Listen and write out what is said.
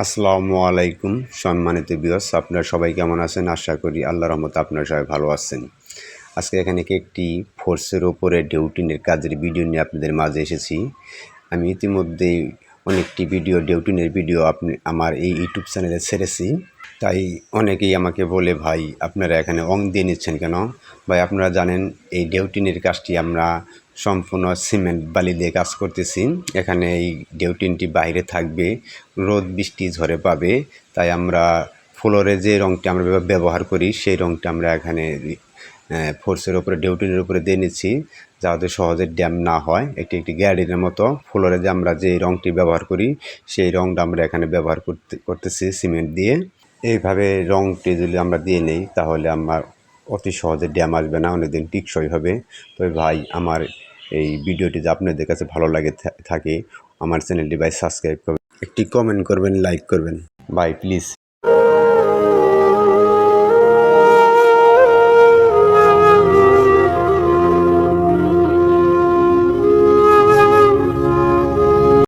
আসসালামু আলাইকুম সম্মানিত ভিউয়ার্স, আপনারা সবাই কেমন আছেন? আশা করি আল্লাহর রহমতে আপনারা সবাই ভালো আছেন। আজকে এখানে একটি ফোর্সের ওপরে ডিউটিনের কাজের ভিডিও নিয়ে আপনাদের মাঝে এসেছি। আমি ইতিমধ্যেই অনেকটি ডিউটিনের ভিডিও আমার এই ইউটিউব চ্যানেলে ছেড়েছি। তাই অনেকেই আমাকে বলে, ভাই আপনারা এখানে অং দিয়ে নিচ্ছেন কেন? ভাই আপনারা জানেন এই ডিউটিনের কাজটি আমরা সম্পূর্ণ সিমেন্ট বালি দিয়ে কাজ করতেছি। এখানে এই ডিউটিনটি বাইরে থাকবে, রোদ বৃষ্টি ঝড়ে পাবে। তাই আমরা ফ্লোরে যে রঙটি আমরা ব্যবহার করি সেই রঙটা আমরা এখানে ফোর্সের উপরে ডিউটিনের উপরে দিয়ে নিচ্ছি, যাতে সহজে ড্যাম না হয়। একটি গ্যারেডের মতো ফ্লোরে যে আমরা যে রঙটি ব্যবহার করি সেই রঙটা আমরা এখানে ব্যবহার করতেছি সিমেন্ট দিয়ে। এইভাবে রঙটি যদি আমরা দিয়ে নেই তাহলে আমার অতি সহজে ড্যাম আসবে না, অনেকদিন টিকসই হবে। তো ভাই আমার এই ভিডিওটি যদি আপনাদের কাছে ভালো লাগে থাকে আমার চ্যানেলটি ভাই সাবস্ক্রাইব করবেন, একটি কমেন্ট করবেন, লাইক করবেন ভাই প্লিজ।